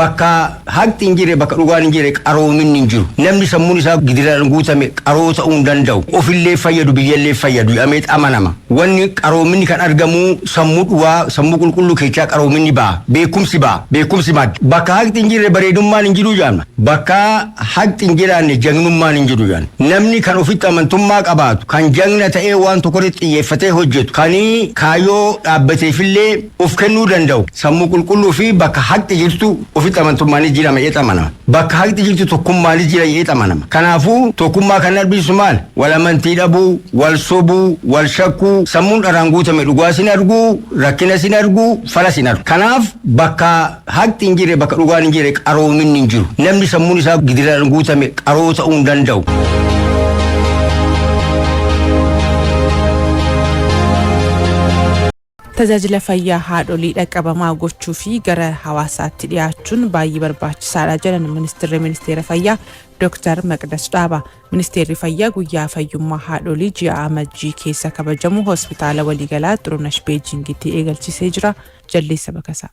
bakka haqti injire bakka dhugaan injire qaroomin injiru namni sammuun isaa gidiraan guutame qaroo ta'uu danda'u ofillee fayyadu biyyallee fayyadu ameet amanama wanni qaroomin kan argamu sammuu dhugaa sammuu qulqulluu keessaa qaroomin baa beekumsi mad bakka haqti injire bareedummaan injiru jaamna bakka haqti injiraan jagnummaan injiru jaan namni kan ofitti amantummaa qabaatu kan jagna ta'ee waan tokkotti xiyyeeffatee hojjetu kanii kaayoo dhaabbateefillee of kennuu danda'u sammuu qulqulluu fi bakka haqti jirtu ofitti amantummaan jirama eexamanama bakka haqti jirtu tokkummaan jira eexamanama kanaafuu tokkummaa kan arbisu maal wal amantii dhabuu wal sobuu wal shakkuu sammuun dharaan guutame dhugaa sin argu rakkina sin argu fala sin argu kanaaf bakka haqti injire bakka dhugaan injire qaroomin injiru namni sammuun isaa gidiraan guutame qaroo ta'uu danda'u. Tajaajila fayyaa haadholii dhaqqabamaa gochuu fi gara hawaasaatti dhiyaachuun baay'ee barbaachisaadha jedhan ministeera fayyaa Dr. Maqdas Dhaabaa. Ministeerri fayyaa guyyaa fayyummaa haadholii ji'a amajjii keessa kabajamu hospitaala waliigalaa Xurunesh Beejingitti eegalchisee jira. Jaldeessa Bakasaa.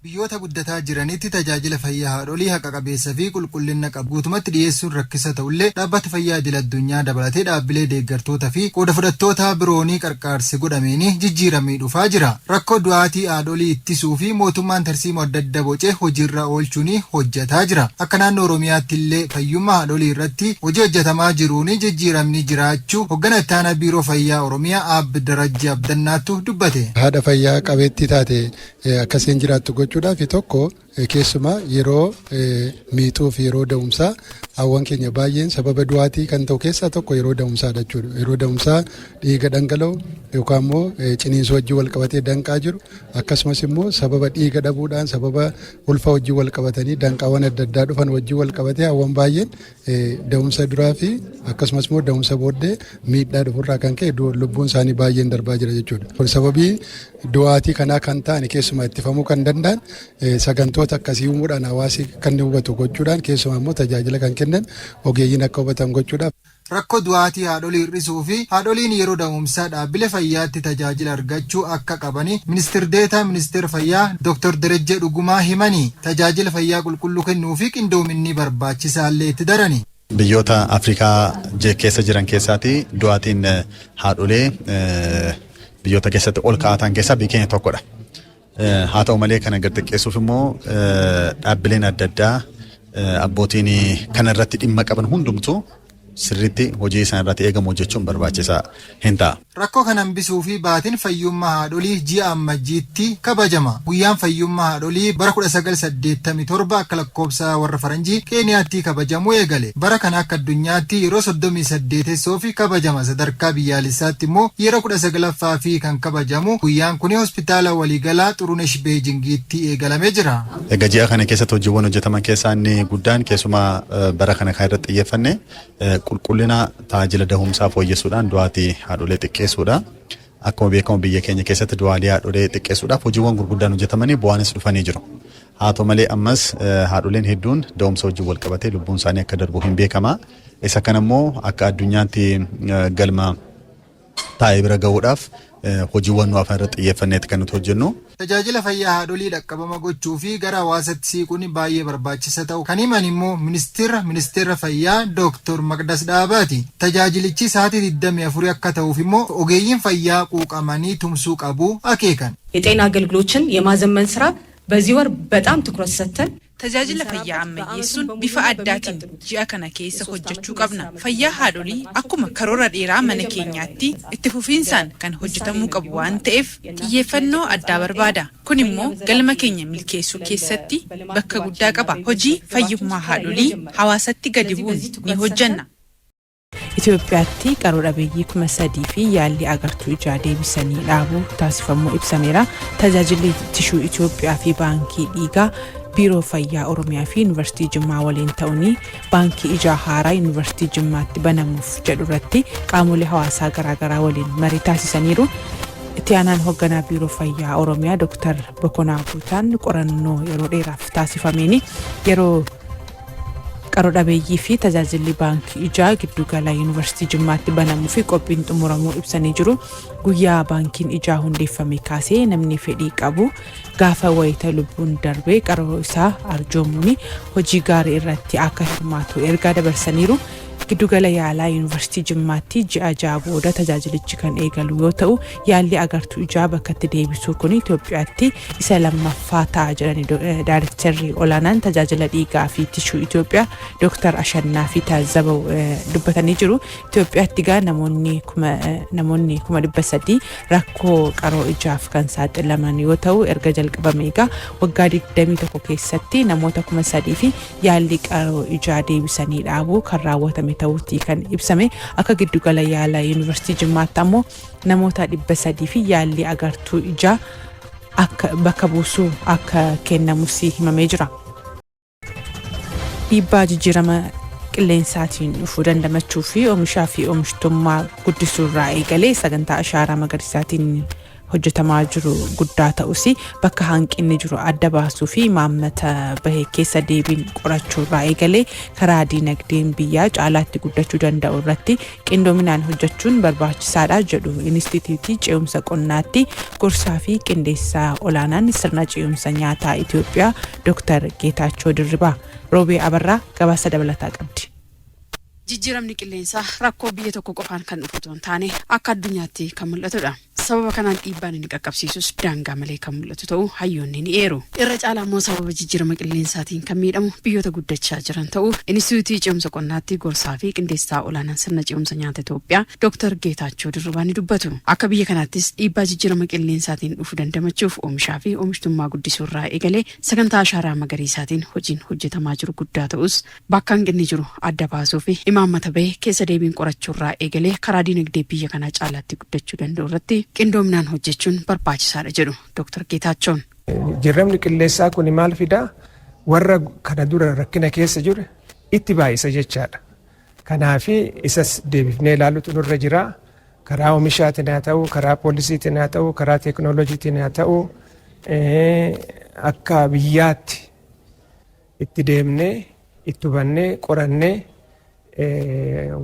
Biyyoota guddataa jiranitti tajaajila fayyaa haadholii haqa qabeessa fi qulqullina qabu guutumatti dhiyeessuun rakkisa ta'ullee dhaabbata fayyaa idil-addunyaa dabalatee dhaabbilee deeggartoota fi qooda fudhattoota biroonii qarqaarsi godhameeni jijjiiramee dhufaa jira. Rakkoo du'aatii haadholii ittisuu fi mootummaan tarsiimoo adda adda bocee hojiirra oolchuun hojjetaa jira. Akka naannoo Oromiyaatti illee fayyummaa haadholii irratti hojii hojjetamaa jiruun jijjiiramni jiraachuu hoggana itti aanaa biiroo fayyaa Oromiyaa Abbi Darajjii Abdannaattu dubbate. Haadha fayyaa qabeettii taate akkasiin jiraattu gochuudhaaf tokko keessumaa yeroo miixuu fi yeroo da'umsaa hawwan keenya baay'een sababa du'aatii kan ta'u keessaa tokko yeroo da'umsaa jechuudha. Yeroo da'umsaa dhiiga dhangala'u yookaan immoo ciniinsuu wajjin wal qabatee danqaa jiru akkasumas immoo sababa dhiiga dhabuudhaan sababa ulfa wajjin wal qabatanii danqaawwan adda addaa dhufan wajjin wal qabatee hawwan baay'een da'umsa duraa fi akkasumas immoo da'umsa booddee miidhaa dhufurraa kan ka'e lubbuun isaanii baay'een darbaa jira jechuudha. Kun sababii du'aatii kanaa kan ta'an keessumaa ittifamuu kan danda'an sagantoota akkasii uumuudhaan hawaasi kan hubatu gochuudhaan keessumaa immoo tajaajila kan kennan ogeeyyiin akka hubatan gochuudhaaf. Rakkoo du'aatii haadholii hir'isuu fi haadholiin yeroo da'umsaa dhaabbilee fayyaatti tajaajila argachuu akka qabani ministeer deetaa ministeera fayyaa Dr. Derejjee Dhugumaa himanii tajaajila fayyaa qulqulluu kennuu fi qindoominni barbaachisaallee itti darani. Biyyoota Afrikaa keessa jiran keessaati du'aatiin haadholee biyyoota keessatti ol kaa'atan keessaa biyyi keenya tokkodha. Haa ta'u malee kana gad xiqqeessuuf immoo dhaabbileen adda addaa abbootiin kana irratti dhimma qaban hundumtuu sirriitti hojii isaan irratti eegamu hojjechuun barbaachisaa hin ta'a. Rakkoo kana hambisuu fi baatiin fayyummaa haadholii ji'a ammajjiitti kabajama. Guyyaan fayyummaa haadholii bara 1987 akka lakkoobsa warra faranjii Keeniyaatti kabajamuu eegale. Bara kana akka addunyaatti yeroo 38 fi kabajama. Sadarkaa biyyaalessaatti immoo yeroo 19ffaa fi kan kabajamu. Guyyaan kun hospitaala waliigalaa Xurunesh Beejingiitti eegalamee jira. Egaa ji'a kana keessatti hojiiwwan hojjetaman keessaa inni guddaan keessumaa bara kana kan irratti xiyyeeffanne qulqullina tajaajila dahumsaa fooyyessuudhaan du'aatii haadholee xiqqeessuudha. Akkuma beekamu biyya keenya keessatti du'aatii haadholee xiqqeessuudhaaf hojiiwwan gurguddaan hojjetamanii bu'aanis dhufanii jiru. Haa ta'u malee ammas haadholeen hedduun da'umsa wajjin wal qabatee lubbuun isaanii akka darbu hin beekama. Isa kana immoo akka addunyaatti galma taa'ee bira gahuudhaaf hojiiwwan nuuf irratti xiyyeeffanneeti kan nuti hojjennu. Tajaajila fayyaa haadholii dhaqqabama gochuu fi gara hawaasaatti siiquun baay'ee barbaachisa ta'u kan himan immoo ministeera fayyaa Dr. Maqdas Dhaabaati. Tajaajilichi sa'aatii 24 akka ta'uuf immoo ogeeyyiin fayyaa quuqamanii tumsuu qabu akeekan. የጤና አገልግሎችን የማዘመን ስራ በዚህ ወር በጣም ትኩረት ሰጥተን Tajaajila fayyaa ammayyeessuun bifa addaatiin ji'a kana keessa hojjechuu qabna. Fayyaa haadholii akkuma karoora dheeraa mana keenyaatti itti fufiinsaan kan hojjetamuu qabu waan ta'eef xiyyeeffannoo addaa barbaada. Kun immoo galma keenya milkeessuu keessatti bakka guddaa qaba. Hojii fayyummaa haadholii hawaasatti gadi bu'uun ni hojjenna. Itoophiyaatti qaroo dhabeeyyii 3,000 fi yaalli agartuu ijaa deebisanii dhaabuu taasifamuu ibsameera. Tajaajilli tishuu Itoophiyaa fi baankii dhiigaa biiroo fayyaa Oromiyaa fi Yuunivarsiitii Jimmaa waliin ta'uun baankii ijaa haaraa Yuunivarsiitii Jimmaatti banamuuf jedhu irratti qaamolee hawaasaa garaagaraa waliin marii taasisaniiru. Itti aanaan hoogganaa biiroo fayyaa Oromiyaa Dr. Bokonaa Guutaan qorannoo yeroo dheeraaf taasifameen yeroo qaroo dhabeeyyii fi tajaajilli baankii ijaa giddugala yuunivarsiitii Jimmaatti banamuu fi qophiin xumuramuu ibsanii jiru. Guyyaa baankiin ijaa hundeeffame kaasee namni fedhii qabu gaafa wayita lubbuun darbee qaroo isaa arjoomuun hojii gaarii irratti akka hirmaatu ergaa dabarsaniiru. Giddugala yaalaa yuunivarsiitii Jimmaatti ji'a ja'a booda tajaajilichi kan eegalu yoo ta'u yaalli agartuu ijaa bakkatti deebisuu kun Itoophiyaatti isa lammaffaa ta'a jedhani Daayirektarri olaanaan tajaajila dhiigaa fi tishuu Itoophiyaa Dr. Ashannaa fi Taazaboo dubbatanii jiru. Itoophiyaatti gaa namoonni 300,000 rakkoo qaroo ijaaf kan saaxilaman yoo ta'u erga jalqabame egaa waggaa 21 keessatti namoota 3,000 fi yaalli qaroo ijaa deebisanii dhaabuu kan raawwatame ta'uutii kan ibsame. Akka giddugala yaalaa yuunivarsiitii Jimmaatti ammoo namoota 300 fi yaalli agartuu ijaa akka bakka buusuu akka kennamus himamee jira. Dhiibbaa jijjiirama qilleensaatiin dhufuu dandamachuu fi oomishaa fi oomishtummaa guddisuu irraa eegalee sagantaa ashaaraa magariisaatiin hojjetamaa jiru guddaa ta'us bakka hanqinni jiru adda baasuu fi maammata bahee keessa deebiin qorachuu irraa eegalee karaa diinagdeen biyyaa caalaatti guddachuu danda'u irratti qindoominaan hojjechuun barbaachisaadha jedhu Inistituutii Ce'umsa Qonnaatti gorsaa fi qindeessaa olaanaan sirna ce'umsa nyaataa Itoophiyaa Dr. Geetaachoo Dirribaa. Roobee Abarraa gabaasa dabalataa qabdi. Jijjiiramni qilleensaa rakkoo biyya tokko qofaan kan dhufu hin taane akka addunyaatti kan mul'atudha. Sababa kanaan dhiibbaan inni qaqqabsiisus daangaa malee kan mul'atu ta'uu hayyoonni ni eeru. Irra caalaa immoo sababa jijjiirama qilleensaatiin kan miidhamu biyyoota guddachaa jiran ta'uu Inistituutii Ce'umsa Qonnaatti gorsaa fi qindeessaa olaanaan sirna ce'umsa nyaata Itoophiyaa Dr. Geetaachoo Dirribaa ni dubbatu. Akka biyya kanaattis dhiibbaa jijjiirama qilleensaatiin dhufu dandamachuuf oomishaa fi oomishtummaa guddisuu irraa eegalee sagantaa ashaaraa magariisaatiin hojiin hojjetamaa jiru guddaa ta'us bakka hanqinni jiru adda baasuu fi imaammata bahee keessa deebiin qorachuu irraa eegalee karaa diinagdee biyya kanaa caalaatti guddachuu danda'u irratti qindoominaan hojjechuun barbaachisaadha jedhu Dr. Geetaachoon. Jijjiiramni qilleensaa kun maal fidaa? Warra kana dura rakkina keessa jiru itti baay'isa jechaadha. Kanaaf isas deebifnee ilaaluutu nurra jira. Karaa oomishaatiin haa ta'u, karaa poolisiitiin haa ta'u, karaa teekinooloojiitiin haa ta'u akka biyyaatti itti deemnee, itti hubannee, qorannee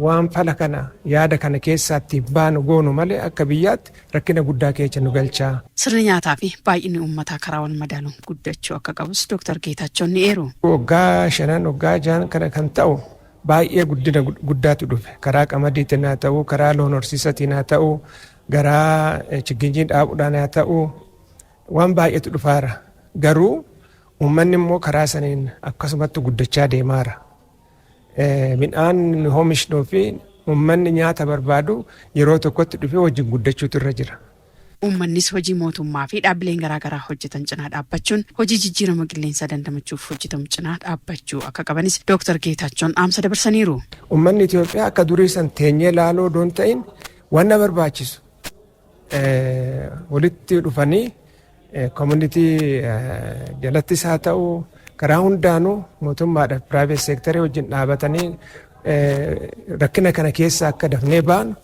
waan fala kana yaada kana keessaatti baanu goonu malee akka biyyaatti rakkina guddaa keessa nu galchaa. Sirni nyaataa fi baay'inni uummataa karaa wal madaaluun guddachuu akka qabus Dr. Geetaachoon ni eeru. Waggaa 5 waggaa 6 kana kan ta'u baay'ee guddina guddaatu dhufe. Karaa qamadiitiin haa ta'u, karaa loon horsiisaatiin haa ta'u, karaa chigginjii dhaabuudhaan haa ta'u waan baay'eetu dhufaara. Garuu uummanni immoo karaa saniin akkasumatti guddachaa deemaara. Midhaan oomishnuu fi uummanni nyaata barbaadu yeroo tokkotti dhufee wajjin guddachuutu irra jira. Uummannis hojii mootummaa fi dhaabbileen garaagaraa hojjetan cinaa dhaabbachuun hojii jijjiirama qilleensaa dandamachuuf hojjetamu cinaa dhaabbachuu akka qabanis Dr. Geetaachoon dhaamsa dabarsaniiru. Uummanni Itoophiyaa akka durii san teenyee laaloo doon ta'in waan na barbaachisu walitti dhufanii community jalattis haa ta'u karaa hundaanuu mootummaadhaaf private sector wajjin dhaabatanii rakkina kana keessa akka dafnee baanu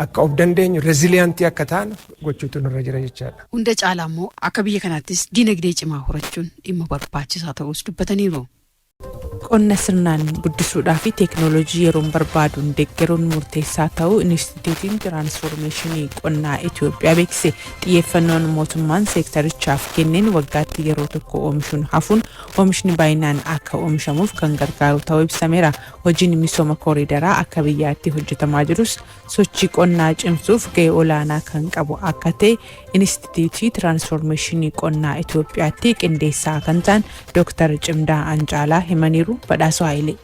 akka of dandeenyu resilient akka taanu gochuutu nurra jira jechaadha. Hunda caalaa immoo akka biyya kanaattis diinagdee cimaa horachuun dhimma barbaachisaa ta'us dubbataniiru. Qonna sirnaan guddisuudhaa fi teekinooloojii yeroon barbaaduun deeggaruun murteessaa ta'uu Inistituutiin Tiraansfoormeeshinii Qonnaa Itoophiyaa beeksise. Xiyyeeffannoon mootummaan seektarichaaf kenneen waggaatti yeroo tokko oomishuun hafuun oomishni baay'inaan akka oomishamuuf kan gargaaru ta'uu ibsameera. Hojiin misooma kooriidaraa akka biyyaatti hojjetamaa jirus sochii qonnaa cimsuuf gahee olaanaa kan qabu akka ta'e Inistituutii Tiraansfoormeeshinii Qonnaa Itoophiyaatti qindeessaa kan ta'an Dr. Cimdaa Ancaalaa himaniiru. Badhaasoo Hayilee.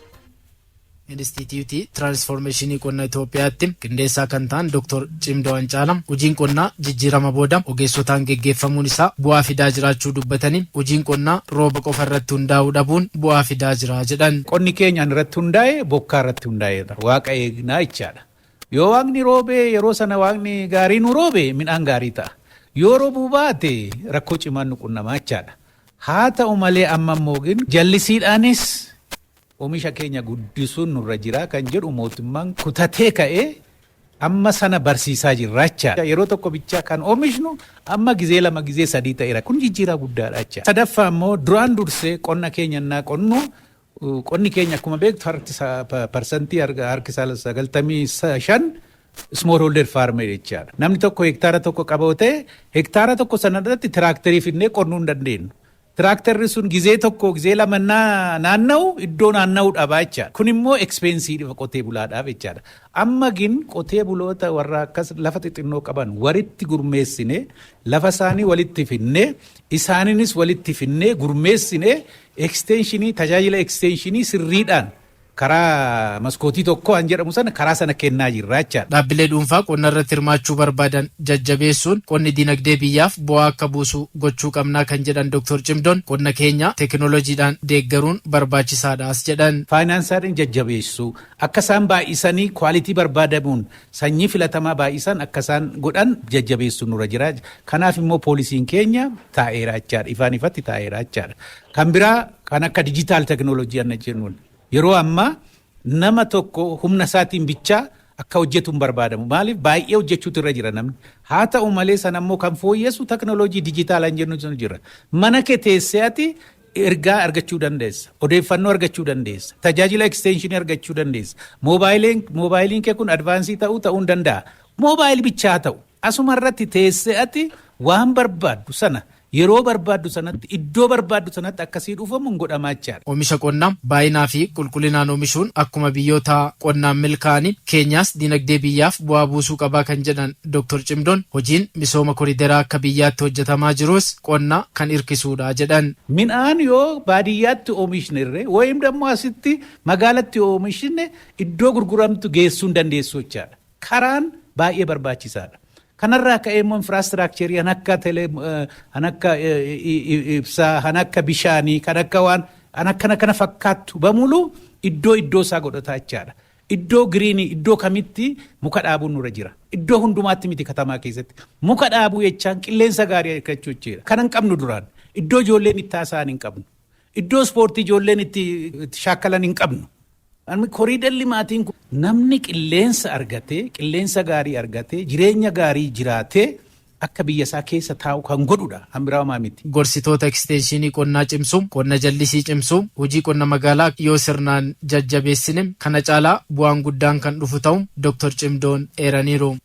Inistituutii Tiraansfoormeeshinii Qonnaa Itoophiyaatti qindeessaa kan ta'an Dr. Cimdaa Ancaalaa hojiin qonnaa jijjiirama booda ogeessotaan geggeeffamuun isaa bu'aa fidaa jiraachuu dubbatanii hojiin qonnaa rooba qofa irratti hundaa'uu dhabuun bu'aa fidaa jira jedhan. Qonni keenyaan irratti hundaa'e bokkaa irratti hundaa'eedha. Waaqa eegnaa jechaadha. Yoo waaqni roobee yeroo sana waaqni gaarii nu roobe midhaan gaarii ta'a. Yoo roobuu baate rakkoo cimaan nu qunnamaa jechaadha. Haa ta'u malee amma immoo jallisiidhaanis oomisha keenya guddisuun nurra jira kan jedhu mootummaan kutatee ka'ee amma sana barsiisaa jirraacha. Yeroo tokko bichaa kan oomishnu amma gizee 2 gizee 3 ta'eera. Kun jijjiiraa guddaadha jecha. Sadaffaa immoo duraan dursee qonna keenya naa qonnu qonni keenya akkuma beektu parsantii harki 95 smallholder farmer jechaadha. Namni tokko hektaara tokko qabaatee hektaara tokko sanarratti tiraaktarii finnee qonnuu hin dandeenyu. Tiraaktarri sun gizee tokko gizee lama naanna'u iddoo naanna'uu dhabaa jechaadha. Kun immoo expensiidha qotee bulaadhaaf jechaadha. Amma gin qotee buloota warra akkas lafa xixinnoo qaban walitti gurmeessine lafa isaanii walitti finne isaaniinis walitti finne gurmeessine extensionii tajaajila extensionii sirriidhaan karaa maskootii tokko an jedhamu sana karaa sana kennaa jirra jechaadha. Dhaabbilee dhuunfaa qonna irratti hirmaachuu barbaadan jajjabeessuun qonni dinagdee biyyaaf bu'aa akka buusu gochuu qabnaa kan jedhan Dr. Cimdoon qonna keenya teekinooloojiidhaan deeggaruun barbaachisaadhaas jedhan. Faayinaansaatiin jajjabeessuu akka isaan baay'isanii kwaalitii barbaadamuun sanyii filatamaa baay'isan akka isaan godhan jajjabeessuu nurra jira. Kanaaf immoo poolisiin keenya taa'eera jechaadha. Ifaan ifatti taa'eera jechaadha. Kan biraa kan akka dijitaal teekinooloojii anna jennuun. Yeroo ammaa nama tokko humna isaatiin bichaa akka hojjetu hin barbaadamu. Maaliif baay'ee hojjechuutu irra jira namni. Haa ta'u malee sana immoo kan fooyyessu teekinooloojii dijitaalaan jennu sun jira. Mana kee teessee ati ergaa argachuu dandeessa. Odeeffannoo argachuu dandeessa. Tajaajila extensionii argachuu dandeessa. Moobaayiliin kee kun advaansii ta'uu hin danda'a. Moobaayil bichaa ta'u asuma irratti teessee ati waan barbaaddu sana yeroo barbaaddu sanatti iddoo barbaaddu sanatti akkasii dhufamu hin godhamaa jechaadha. Oomisha qonnaa baay'inaa fi qulqullinaan oomishuun akkuma biyyoota qonnaan milkaa'anii keenyaas dinagdee biyyaaf bu'aa buusuu qabaa kan jedhan Dr. Cimdoon hojiin misooma koriidaraa akka biyyaatti hojjetamaa jirus qonna kan hirkisuudha jedhan. Midhaan yoo baadiyyaatti oomishne wayim dammoo asitti magaalatti oomishne iddoo gurguramtu geessuu hin dandeessu jechaadha. Karaan baay'ee barbaachisaadha. Kanarraa ka'ee immoo infraastiraakcharii kan akka ibsaa, kan akka bishaanii, kan akka waan kana fakkaattu bamulu iddoo isaa godhataa jechaadha. Iddoo giriinii iddoo kamitti muka dhaabuun nurra jira. Iddoo hundumaatti miti katamaa keessatti. Muka dhaabuu jechaan qilleensa gaarii argachuu jechuudha. Kan hin qabnu duraan. Iddoo ijoolleen itti haasa'an hin qabnu. Iddoo ispoortii ijoolleen itti shaakkalan hin qabnu. Koriidarri maatiin kun namni qilleensa argatee qilleensa gaarii argatee jireenya gaarii jiraatee akka biyya isaa keessa taa'u kan godhudha. Hambiraamaa miti. Gorsitoota ekstenshinii qonnaa cimsuun qonna jallisii cimsuun hojii qonna magaalaa yoo sirnaan jajjabeessine kana caalaa bu'aan guddaan kan dhufu ta'u Dr. Cimdoon eeraniiru.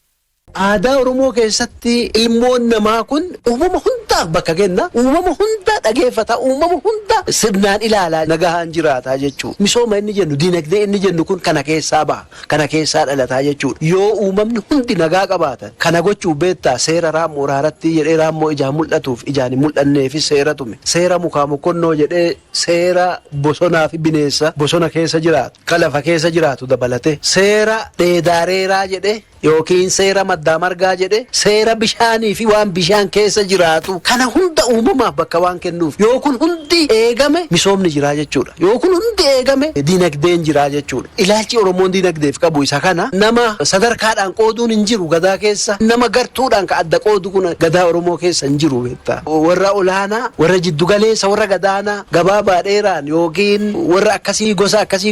Aadaa Oromoo keessatti ilmoon namaa kun uumama hundaaf bakka kenna. Uumama hundaa dhageeffata. Uumama hundaa sirnaan ilaalaa nagahaan jiraataa jechuudha. Misooma inni jennu dinagdee inni jennu kun kana keessaa baha. Kana keessaa dhalataa jechuudha. Yoo uumamni hundi nagaa qabaatan kana gochuu beektaa seera raammoo raaratti jedhee raammoo ijaan mul'atuuf ijaan hin mul'anneefis seera tume. Seera mukaa mokonnoo jedhee seera bosonaa fi bineensa bosona keessa jiraatu kan lafa keessa jiraatu dabalate. Seera dheedaareeraa jedhee yookiin seera maddaa margaa jedhe seera bishaanii fi waan bishaan keessa jiraatu kana hunda uumamaaf bakka waan kennuuf yoo kun hundi eegame misoomni jiraa jechuudha. Yoo kun hundi eegame dinagdeen jiraa jechuudha. Ilaalchi Oromoon dinagdeef qabu isa kana nama sadarkaadhaan qooduun hin jiru gadaa keessa nama gartuudhaan ka adda qoodu kun gadaa Oromoo keessa hin jiru beektaa. Warra olaanaa warra jiddugaleessa warra gadaanaa gabaabaa dheeraan yookiin warra akkasii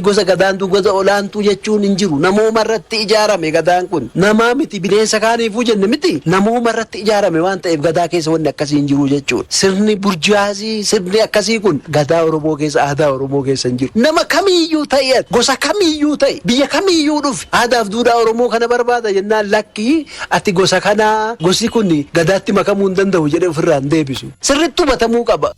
gosa gadaantu gosa olaantuu jechuun hin jiru. Namooma irratti ijaarame gadaan kun. Namaa miti bineensa kaaniifuu jenne miti namooma irratti ijaarame waan ta'eef gadaa keessa wanni akkasii hin jiru jechuudha. Sirni burjaazii sirni akkasii kun gadaa Oromoo keessa aadaa Oromoo keessa hin jiru. Nama kamiyyuu ta'e gosa kamiyyuu ta'e biyya kamiyyuu dhufe aadaaf duudhaa Oromoo kana barbaada jennaan lakkii ati gosa kanaa gosi kun gadaatti makamuu hin danda'u jedhee ofirraa hin deebisu. Sirriitti hubatamuu qaba.